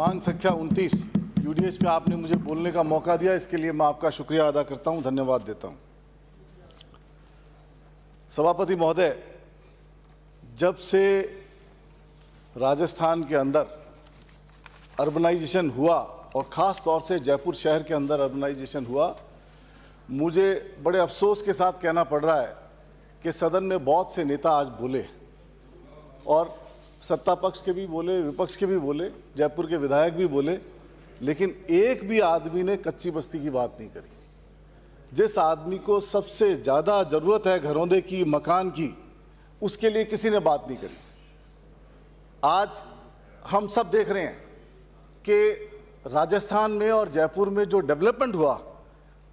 मांग संख्या 29 यूडीएच पे आपने मुझे बोलने का मौका दिया, इसके लिए मैं आपका शुक्रिया अदा करता हूं, धन्यवाद देता हूं। सभापति महोदय, जब से राजस्थान के अंदर अर्बनाइजेशन हुआ और ख़ास तौर से जयपुर शहर के अंदर अर्बनाइजेशन हुआ, मुझे बड़े अफसोस के साथ कहना पड़ रहा है कि सदन में बहुत से नेता आज बोले और सत्ता पक्ष के भी बोले, विपक्ष के भी बोले, जयपुर के विधायक भी बोले, लेकिन एक भी आदमी ने कच्ची बस्ती की बात नहीं करी। जिस आदमी को सबसे ज़्यादा ज़रूरत है घरौंदे की, मकान की, उसके लिए किसी ने बात नहीं करी। आज हम सब देख रहे हैं कि राजस्थान में और जयपुर में जो डेवलपमेंट हुआ,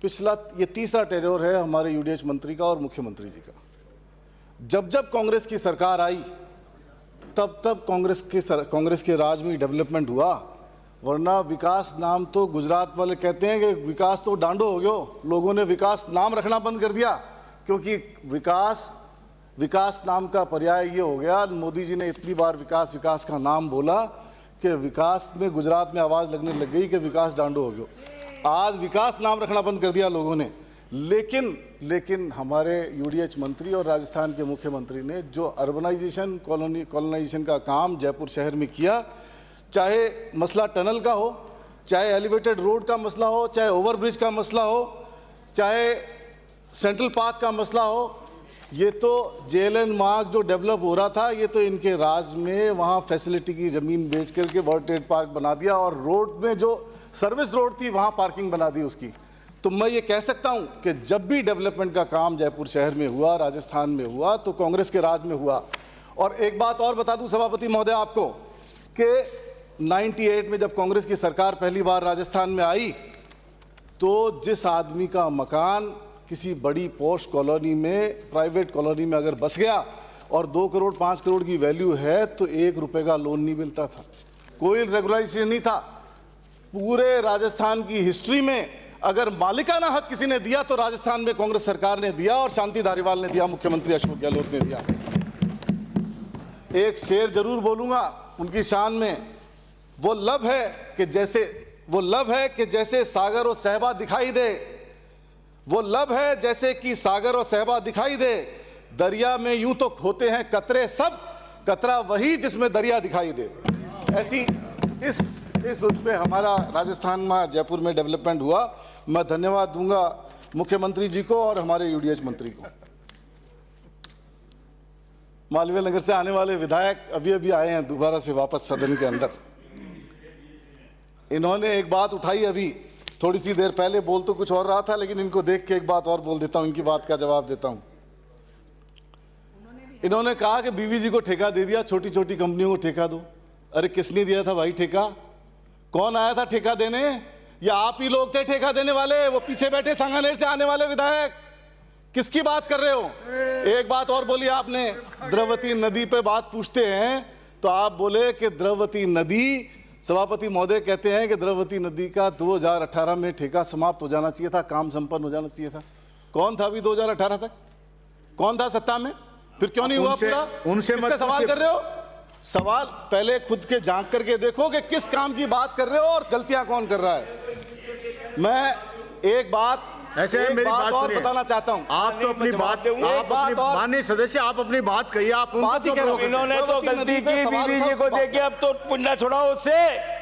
पिछला ये तीसरा टेन्योर है हमारे यूडीएच मंत्री का और मुख्यमंत्री जी का। जब जब कांग्रेस की सरकार आई तब तब कांग्रेस के राज में डेवलपमेंट हुआ, वरना विकास नाम तो गुजरात वाले कहते हैं कि विकास तो डांडो हो गयो। लोगों ने विकास नाम रखना बंद कर दिया, क्योंकि विकास नाम का पर्याय ये हो गया। मोदी जी ने इतनी बार विकास का नाम बोला कि विकास में गुजरात में आवाज़ लगने लग गई कि विकास डांडो हो गयो। आज विकास नाम रखना बंद कर दिया लोगों ने। लेकिन हमारे यूडीएच मंत्री और राजस्थान के मुख्यमंत्री ने जो अर्बनाइजेशन, कॉलोनाइजेशन का काम जयपुर शहर में किया, चाहे मसला टनल का हो, चाहे एलिवेटेड रोड का मसला हो, चाहे ओवरब्रिज का मसला हो, चाहे सेंट्रल पार्क का मसला हो, ये तो जेएलएन मार्ग जो डेवलप हो रहा था, ये तो इनके राज में वहाँ फैसिलिटी की ज़मीन बेच करके वर्ल्ड ट्रेड पार्क बना दिया और रोड में जो सर्विस रोड थी वहाँ पार्किंग बना दी उसकी। तो मैं ये कह सकता हूँ कि जब भी डेवलपमेंट का काम जयपुर शहर में हुआ, राजस्थान में हुआ, तो कांग्रेस के राज में हुआ। और एक बात और बता दूं सभापति महोदय आपको कि 98 में जब कांग्रेस की सरकार पहली बार राजस्थान में आई, तो जिस आदमी का मकान किसी बड़ी पॉश कॉलोनी में, प्राइवेट कॉलोनी में अगर बस गया और 2 करोड़ 5 करोड़ की वैल्यू है, तो 1 रुपये का लोन नहीं मिलता था, कोई रेगुलाइजेशन नहीं था। पूरे राजस्थान की हिस्ट्री में अगर मालिकाना हक किसी ने दिया तो राजस्थान में कांग्रेस सरकार ने दिया और शांति धारीवाल ने दिया, मुख्यमंत्री अशोक गहलोत ने दिया। एक शेर जरूर बोलूंगा उनकी शान में, वो लब है कि जैसे सागर और सहबा दिखाई दे, वो लब है जैसे कि सागर और सहबा दिखाई दे, दरिया में यूं तो खोते हैं कतरे सब, कतरा वही जिसमें दरिया दिखाई दे। ऐसी इस उस पे हमारा राजस्थान में, जयपुर में डेवलपमेंट हुआ। मैं धन्यवाद दूंगा मुख्यमंत्री जी को और हमारे यूडीएच मंत्री को। मालवीय नगर से आने वाले विधायक अभी आए हैं दोबारा से वापस सदन के अंदर। इन्होंने एक बात उठाई अभी थोड़ी सी देर पहले, बोल तो कुछ और रहा था, लेकिन इनको देख के एक बात और बोल देता हूं, इनकी बात का जवाब देता हूं। इन्होंने कहा कि बीवीजी को ठेका दे दिया, छोटी छोटी कंपनियों को ठेका दो। अरे किसने दिया था भाई ठेका? कौन आया था ठेका देने? या आप ही लोग थे ठेका देने वाले? वो पीछे बैठे सांगानेर से आने वाले विधायक, किसकी बात कर रहे हो? एक बात और बोली आपने, द्रवती नदी पे बात पूछते हैं तो आप बोले कि द्रवती नदी, सभापति महोदय कहते हैं कि द्रवती नदी का 2018 में ठेका समाप्त हो जाना चाहिए था, काम संपन्न हो जाना चाहिए था। कौन था अभी 2018 तक? कौन था सत्ता में? फिर क्यों नहीं हुआ पूरा? उनसे सवाल कर रहे हो? सवाल पहले खुद के झांक करके देखो कि किस काम की बात कर रहे हो और गलतियां कौन कर रहा है। मैं एक बात और बताना चाहता हूं। आप तो अपनी बात और माननीय सदस्य, आप अपनी बात कहिए। आप बात ही करो। इन्होंने तो गलती की बीवीजी को देके, अब तो पुण्य छुड़ाओ उससे।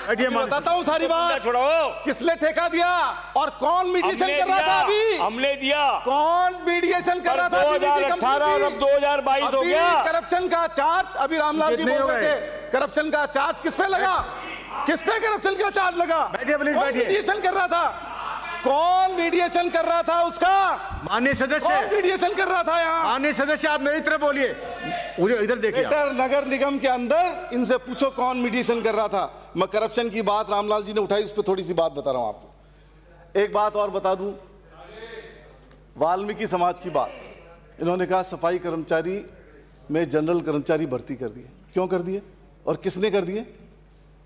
बताता हूँ सारी बात, छुड़ाओ। किसने ठेका दिया और कौन मीडिएशन कर रहा था? अभी हमने दिया। कौन मीडिएशन कर रहा था? 2018 और अब 2022 हो गया। करप्शन का चार्ज, अभी रामलाल जी बोल रहे थे, करप्शन का चार्ज किस पे लगा? किस पे करप्शन का चार्ज लगा? मीडिएशन कर रहा था? कौन मीडिएशन कर रहा था उसका? माननीय सदस्य, कौन मीडिएशन कर रहा था यहाँ? माननीय सदस्य, आप मेरी तरफ बोलिए, मुझे इधर देखिए। नगर निगम के अंदर इनसे पूछो कौन मीडिएशन कर रहा था। मैं करप्शन की बात रामलाल जी ने उठाई, उस पर थोड़ी सी बात बता रहा हूं आपको। एक बात और बता दूं, वाल्मीकि समाज की बात। इन्होंने कहा सफाई कर्मचारी में जनरल कर्मचारी भर्ती कर दिए। क्यों कर दिए और किसने कर दिए?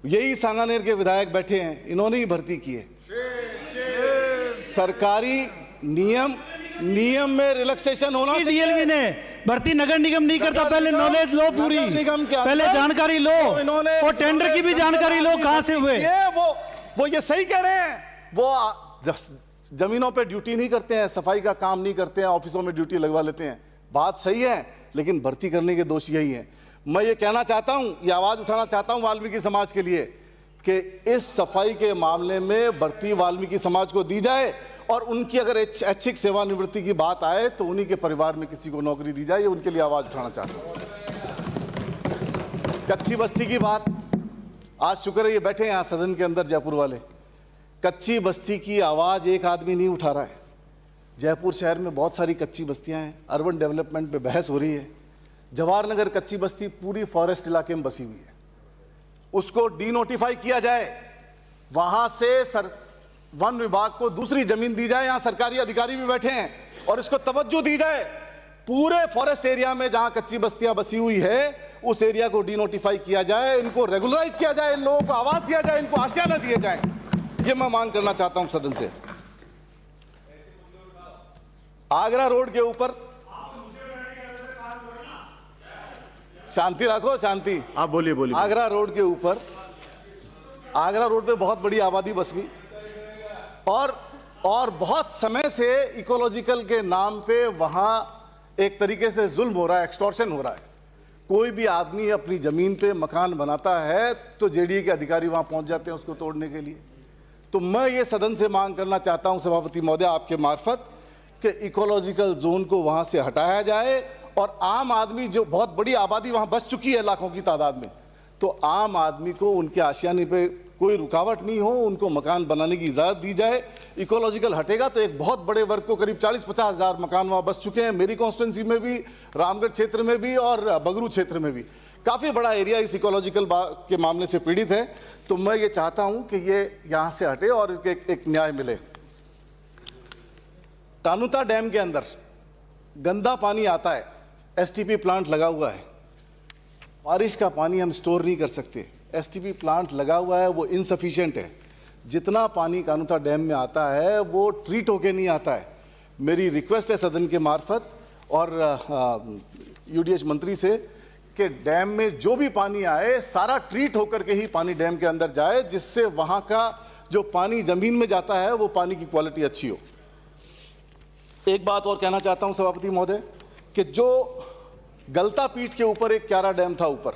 यही सांगानेर के विधायक बैठे हैं, इन्होंने ही भर्ती किए। सरकारी नियम में रिलैक्सेशन होना चाहिए। भर्ती नगर निगम नहीं करता, पहले नॉलेज लो पूरी, नगर निगम के अंदर पहले जानकारी लो, तो इन्होंने और टेंडर की भी जानकारी लो कहां से हुए। वो ये सही कह रहे हैं, वो जमीनों पे ड्यूटी नहीं करते हैं, सफाई का काम नहीं करते हैं, ऑफिसों में ड्यूटी लगवा लेते हैं। बात सही है, लेकिन भर्ती करने के दोषी यही हैं। मैं ये कहना चाहता हूं, ये आवाज उठाना चाहता हूं वाल्मीकि समाज के लिए कि इस सफाई के मामले में भर्ती वाल्मीकि समाज को दी जाए, और उनकी अगर ऐच्छिक सेवानिवृत्ति की बात आए तो उन्हीं के परिवार में किसी को नौकरी दी जाए। ये उनके लिए आवाज उठाना चाहता हूं। कच्ची बस्ती की बात, आज शुक्र है ये बैठे यहाँ सदन के अंदर जयपुर वाले, कच्ची बस्ती की आवाज एक आदमी नहीं उठा रहा है। जयपुर शहर में बहुत सारी कच्ची बस्तियां हैं, अर्बन डेवलपमेंट पे बहस हो रही है। जवाहर नगर कच्ची बस्ती पूरी फॉरेस्ट इलाके में बसी हुई है, उसको डीनोटिफाई किया जाए, वहां से वन विभाग को दूसरी जमीन दी जाए। यहां सरकारी अधिकारी भी बैठे हैं, और इसको तवज्जो दी जाए। पूरे फॉरेस्ट एरिया में जहां कच्ची बस्तियां बसी हुई है, उस एरिया को डीनोटिफाई किया जाए, इनको रेगुलराइज किया जाए, इन लोगों को आवास दिया जाए, इनको आशियाना दिए जाए। ये मैं मांग करना चाहता हूं सदन से। आगरा रोड के ऊपर, शांति रखो, शांति, आप बोलिए बोलिए। आगरा रोड के ऊपर, आगरा रोड पे बहुत बड़ी आबादी बस गई, और बहुत समय से इकोलॉजिकल के नाम पे वहां एक तरीके से जुल्म हो रहा है, एक्सटॉर्शन हो रहा है। कोई भी आदमी अपनी जमीन पे मकान बनाता है तो जेडीए के अधिकारी वहां पहुंच जाते हैं उसको तोड़ने के लिए। तो मैं ये सदन से मांग करना चाहता हूं सभापति महोदय आपके मार्फत कि इकोलॉजिकल जोन को वहां से हटाया जाए, और आम आदमी, जो बहुत बड़ी आबादी वहां बस चुकी है लाखों की तादाद में, तो आम आदमी को उनके आशियाने पे कोई रुकावट नहीं हो, उनको मकान बनाने की इजाज़त दी जाए। इकोलॉजिकल हटेगा तो एक बहुत बड़े वर्ग को, करीब 40-50 हज़ार मकान वहाँ बस चुके हैं। मेरी कॉन्स्टिट्यूंसी में भी, रामगढ़ क्षेत्र में भी और बगरू क्षेत्र में भी काफ़ी बड़ा एरिया इस इकोलॉजिकल के मामले से पीड़ित है। तो मैं ये चाहता हूँ कि ये यहाँ से हटे और एक न्याय मिले। कानुता डैम के अंदर गंदा पानी आता है, एसटीपी प्लांट लगा हुआ है, बारिश का पानी हम स्टोर नहीं कर सकते, एसटीपी प्लांट लगा हुआ है, वो इनसफिशिएंट है। जितना पानी कानुता डैम में आता है वो ट्रीट होके नहीं आता है। मेरी रिक्वेस्ट है सदन के मार्फत और यूडीएच मंत्री से कि डैम में जो भी पानी आए सारा ट्रीट होकर के ही पानी डैम के अंदर जाए, जिससे वहाँ का जो पानी ज़मीन में जाता है वो पानी की क्वालिटी अच्छी हो। एक बात और कहना चाहता हूँ सभापति महोदय कि जो गलता पीठ के ऊपर एक क्यारा डैम था, ऊपर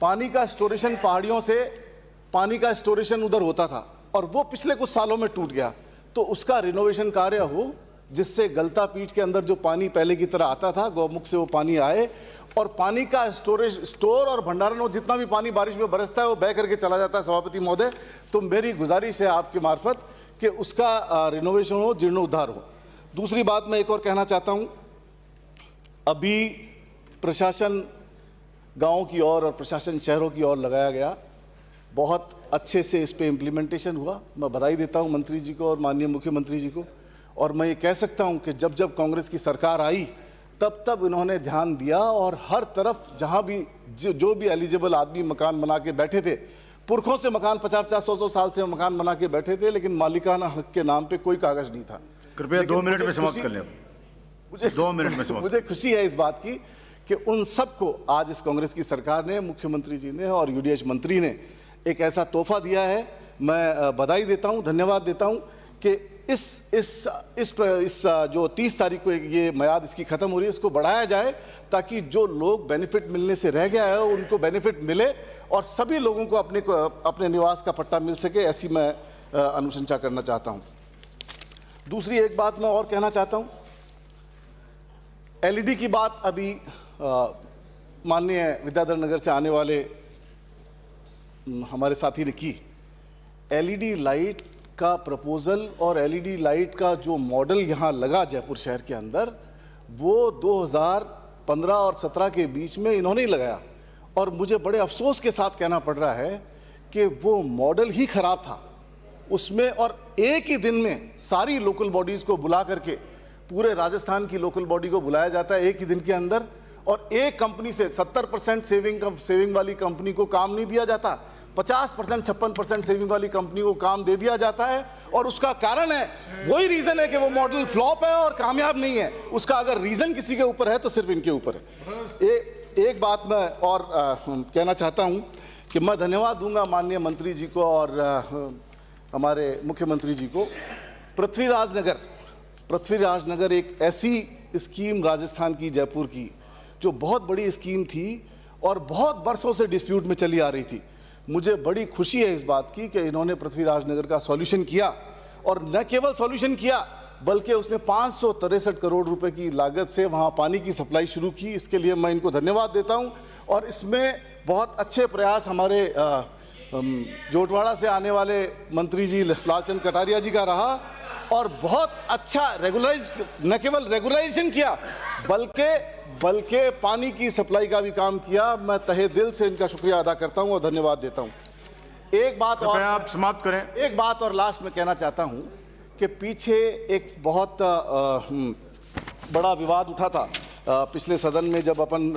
पानी का स्टोरेशन, पहाड़ियों से पानी का स्टोरेशन उधर होता था और वो पिछले कुछ सालों में टूट गया, तो उसका रिनोवेशन कार्य हो जिससे गलता पीठ के अंदर जो पानी पहले की तरह आता था गौमुख से वो पानी आए और पानी का स्टोर और भंडारण हो। जितना भी पानी बारिश में बरसता है वो बह करके चला जाता है सभापति महोदय। तो मेरी गुजारिश है आपके मार्फत कि उसका रिनोवेशन हो, जीर्णोद्धार हो। दूसरी बात मैं एक और कहना चाहता हूँ, अभी प्रशासन गाँव की ओर और प्रशासन शहरों की ओर लगाया गया, बहुत अच्छे से इस पे इम्प्लीमेंटेशन हुआ। मैं बधाई देता हूँ मंत्री जी को और माननीय मुख्यमंत्री जी को। और मैं ये कह सकता हूँ कि जब जब कांग्रेस की सरकार आई तब तब इन्होंने ध्यान दिया और हर तरफ जहाँ भी जो भी एलिजिबल आदमी मकान बना के बैठे थे, पुरखों से मकान 50-50-100 साल से मकान बना के बैठे थे, लेकिन मालिकाना हक के नाम पे कोई कागज नहीं था। कृपया 2 मिनट में समाप्त कर लें। मुझे 2 मिनट में समाप्त। मुझे खुशी है इस बात की कि उन सबको आज इस कांग्रेस की सरकार ने, मुख्यमंत्री जी ने और यूडीएच मंत्री ने एक ऐसा तोहफा दिया है। मैं बधाई देता हूं, धन्यवाद देता हूं कि इस जो 30 तारीख को ये मियाद इसकी ख़त्म हो रही है, इसको बढ़ाया जाए ताकि जो लोग बेनिफिट मिलने से रह गया है उनको बेनिफिट मिले और सभी लोगों को अपने निवास का पट्टा मिल सके, ऐसी मैं अनुशंसा करना चाहता हूं। दूसरी एक बात मैं और कहना चाहता हूं, एलईडी की बात अभी माननीय विद्याधर नगर से आने वाले हमारे साथी ने की। एलईडी लाइट का प्रपोजल और एलईडी लाइट का जो मॉडल यहाँ लगा जयपुर शहर के अंदर, वो 2015 और 17 के बीच में इन्होंने ही लगाया और मुझे बड़े अफसोस के साथ कहना पड़ रहा है कि वो मॉडल ही ख़राब था उसमें। और एक ही दिन में सारी लोकल बॉडीज़ को बुला करके, पूरे राजस्थान की लोकल बॉडी को बुलाया जाता है एक ही दिन के अंदर, और एक कंपनी से 70% सेविंग वाली कंपनी को काम नहीं दिया जाता। 50%, 56% सेविंग वाली कंपनी को काम दे दिया जाता है, और उसका कारण है, वही रीजन है कि वो मॉडल फ्लॉप है और कामयाब नहीं है। उसका अगर रीजन किसी के ऊपर है तो सिर्फ इनके ऊपर है। एक बात मैं और कहना चाहता हूं कि मैं धन्यवाद दूंगा माननीय मंत्री जी को और हमारे मुख्यमंत्री जी को। पृथ्वीराज नगर एक ऐसी स्कीम राजस्थान की, जयपुर की, जो बहुत बड़ी स्कीम थी और बहुत बरसों से डिस्प्यूट में चली आ रही थी। मुझे बड़ी खुशी है इस बात की कि इन्होंने पृथ्वीराज नगर का सॉल्यूशन किया, और न केवल सॉल्यूशन किया बल्कि उसमें 563 करोड़ रुपए की लागत से वहां पानी की सप्लाई शुरू की। इसके लिए मैं इनको धन्यवाद देता हूं। और इसमें बहुत अच्छे प्रयास हमारे जोटवाड़ा से आने वाले मंत्री जी लालचंद कटारिया जी का रहा, और बहुत अच्छा न केवल रेगुलाइजेशन किया बल्कि पानी की सप्लाई का भी काम किया। मैं तहे दिल से इनका शुक्रिया अदा करता हूं और धन्यवाद देता हूं। एक बात और आप समाप्त करें। एक बात और लास्ट में कहना चाहता हूं कि पीछे एक बहुत बड़ा विवाद उठा था पिछले सदन में, जब अपन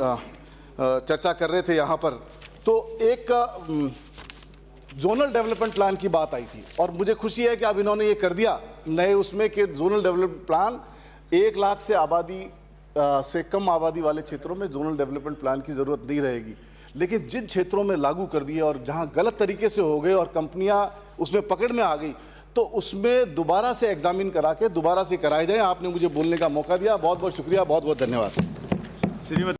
चर्चा कर रहे थे यहाँ पर, तो एक जोनल डेवलपमेंट प्लान की बात आई थी, और मुझे खुशी है कि अब इन्होंने ये कर दिया नए उसमें कि जोनल डेवलपमेंट प्लान 1 लाख से कम आबादी वाले क्षेत्रों में जोनल डेवलपमेंट प्लान की ज़रूरत नहीं रहेगी। लेकिन जिन क्षेत्रों में लागू कर दिए और जहां गलत तरीके से हो गए और कंपनियां उसमें पकड़ में आ गई, तो उसमें दोबारा से एग्जामिन करा के दोबारा से कराए जाए। आपने मुझे बोलने का मौका दिया, बहुत बहुत शुक्रिया, बहुत बहुत धन्यवाद। श्रीमती